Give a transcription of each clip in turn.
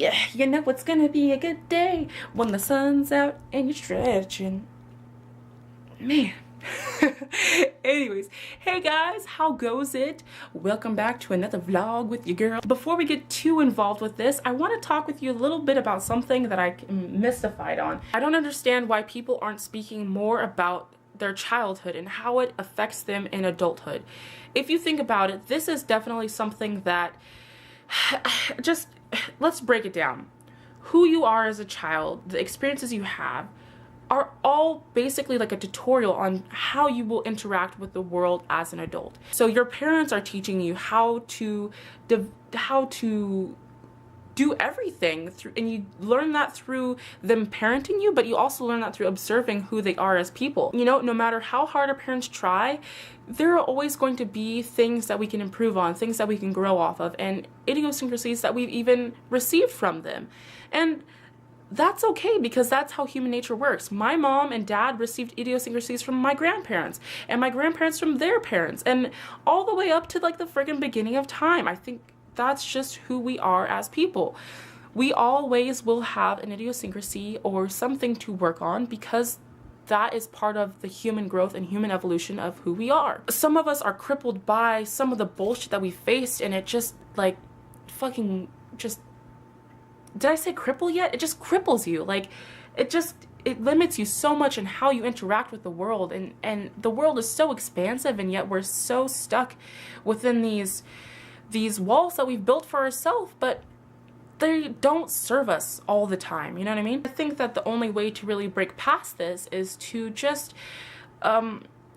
Yeah, you know it's gonna be a good day when the sun's out and you're stretching. Man. Anyways, hey guys, how goes it? Welcome back to another vlog with your girl. Before we get too involved with this, I want to talk with you a little bit about something that I'm mystified on. I don't understand why people aren't speaking more about their childhood and how it affects them in adulthood. If you think about it, this is definitely something that just let's break it down. Who you are as a child, the experiences you have, are all basically like a tutorial on how you will interact with the world as an adult. So your parents are teaching you how to do everything through, and you learn that through them parenting you, but you also learn that through observing who they are as people. You know, no matter how hard our parents try, there are always going to be things that we can improve on, things that we can grow off of, and idiosyncrasies that we've even received from them. And that's okay, because that's how human nature works. My mom and dad received idiosyncrasies from my grandparents, and my grandparents from their parents, and all the way up to like the friggin' beginning of time. I think that's just who we are as people. We always will have an idiosyncrasy or something to work on, because that is part of the human growth and human evolution of who we are. Some of us are crippled by some of the bullshit that we faced, and it just like fucking just, did I say cripple yet? It just cripples you. Like it limits you so much in how you interact with the world, and the world is so expansive, and yet we're so stuck within these walls that we've built for ourselves, but they don't serve us all the time, you know what I mean? I think that the only way to really break past this is to just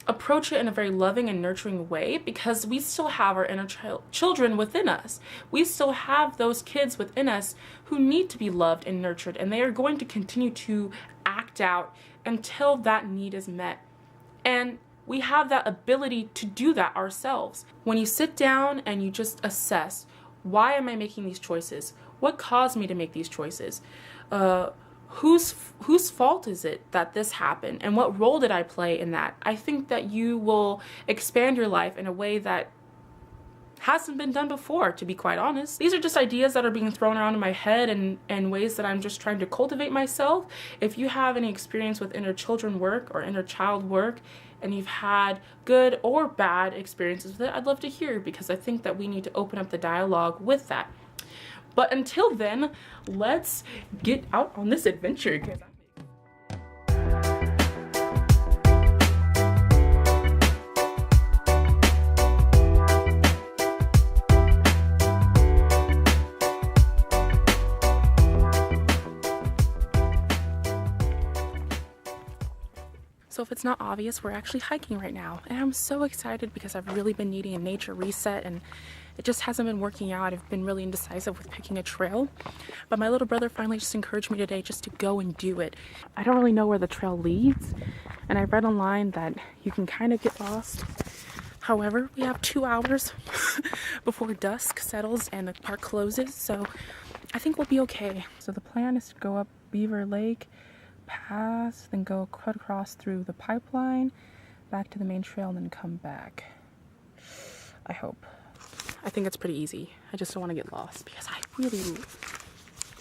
approach it in a very loving and nurturing way, because we still have our inner children within us. We still have those kids within us who need to be loved and nurtured, and they are going to continue to act out until that need is met. And we have that ability to do that ourselves. When you sit down and you just assess, why am I making these choices? What caused me to make these choices? Whose fault is it that this happened, and what role did I play in that? I think that you will expand your life in a way that hasn't been done before, to be quite honest. These are just ideas that are being thrown around in my head, and ways that I'm just trying to cultivate myself. If you have any experience with inner children work or inner child work, and you've had good or bad experiences with it, I'd love to hear, because I think that we need to open up the dialogue with that. But until then, let's get out on this adventure. So if it's not obvious, we're actually hiking right now, and I'm so excited because I've really been needing a nature reset, and it just hasn't been working out. I've been really indecisive with picking a trail, but my little brother finally just encouraged me today just to go and do it. I don't really know where the trail leads, and I read online that you can kind of get lost. However, we have 2 hours before dusk settles and the park closes, so I think we'll be okay. So the plan is to go up Beaver Lake, pass, then go cut across through the pipeline, back to the main trail, and then come back. I hope. I think it's pretty easy. I just don't want to get lost, because I really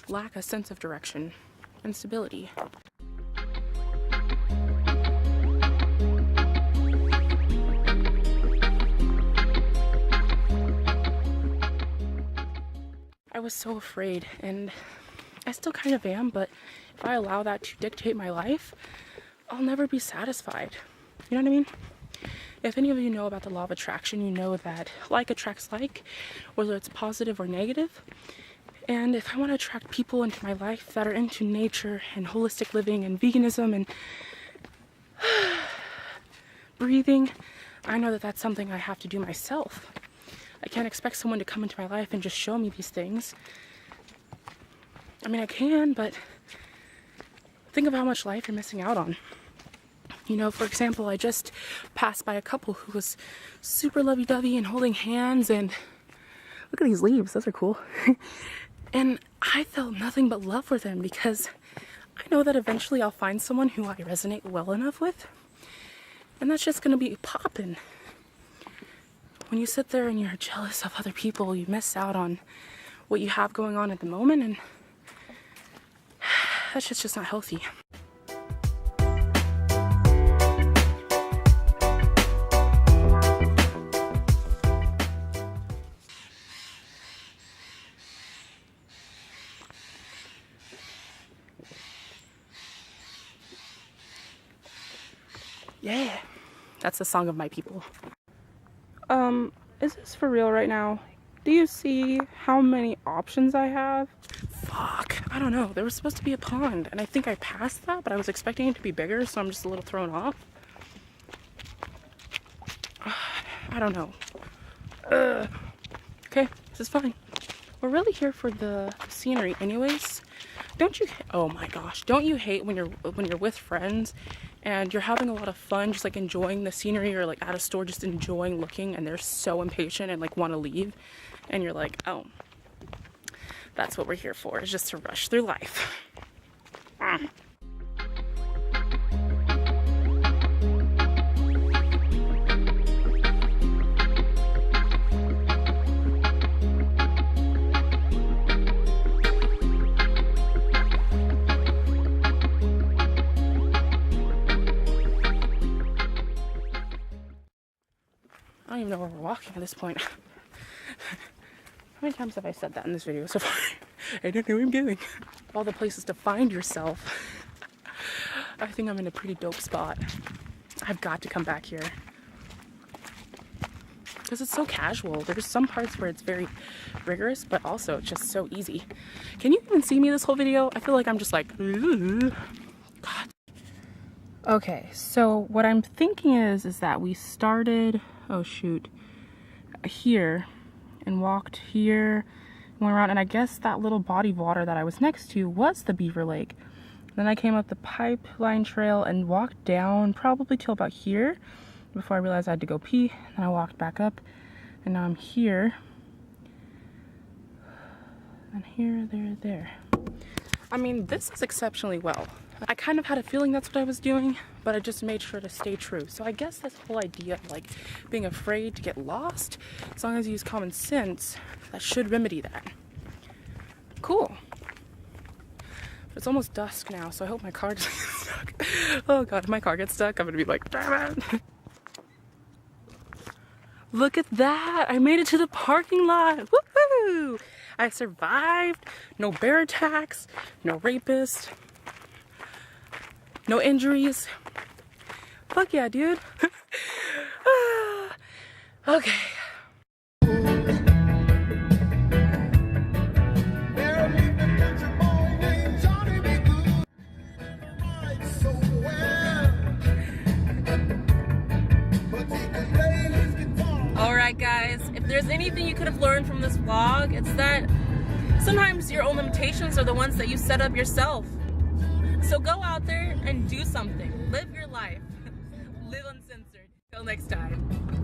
lack a sense of direction and stability. I was so afraid, and I still kind of am, but if I allow that to dictate my life, I'll never be satisfied. You know what I mean? If any of you know about the law of attraction, you know that like attracts like, whether it's positive or negative. And if I want to attract people into my life that are into nature and holistic living and veganism and breathing, I know that that's something I have to do myself. I can't expect someone to come into my life and just show me these things. I mean, I can, but think of how much life you're missing out on. You know, for example, I just passed by a couple who was super lovey-dovey and holding hands, and look at these leaves, those are cool. And I felt nothing but love for them, because I know that eventually I'll find someone who I resonate well enough with, and that's just gonna be poppin'. When you sit there and you're jealous of other people, you miss out on what you have going on at the moment, and that shit's just not healthy. Yeah, that's the song of my people. Is this for real right now? Do you see how many options I have? Fuck, I don't know. There was supposed to be a pond, and I think I passed that, but I was expecting it to be bigger, so I'm just a little thrown off. I don't know. Okay, this is fine. We're really here for the scenery anyways. Don't you, oh my gosh, don't you hate when you're with friends and you're having a lot of fun, just like enjoying the scenery, or like at a store just enjoying looking, and they're so impatient and like want to leave, and you're like, oh, that's what we're here for, is just to rush through life. I don't even know where we're walking at this point. How many times have I said that in this video so far? I don't know where I'm going. All the places to find yourself. I think I'm in a pretty dope spot. I've got to come back here. Because it's so casual. There's some parts where it's very rigorous, but also it's just so easy. Can you even see me this whole video? I feel like I'm just like, ooh. God. Okay, so what I'm thinking is that we started, oh shoot, here and walked here, went around, and I guess that little body of water that I was next to was the Beaver Lake. Then I came up the pipeline trail and walked down probably till about here before I realized I had to go pee. Then I walked back up, and now I'm here. And here, there. I mean, this is exceptionally well. I kind of had a feeling that's what I was doing, but I just made sure to stay true. So I guess this whole idea of like being afraid to get lost, as long as you use common sense, that should remedy that. Cool. But it's almost dusk now, so I hope my car doesn't get stuck. Oh god, if my car gets stuck, I'm gonna be like, damn it. Look at that! I made it to the parking lot! Woohoo! I survived. No bear attacks, no rapists, no injuries. Fuck yeah, dude. Okay. Alright guys, if there's anything you could have learned from this vlog, it's that sometimes your own limitations are the ones that you set up yourself. So go out there and do something. Live your life. Live uncensored. Till next time.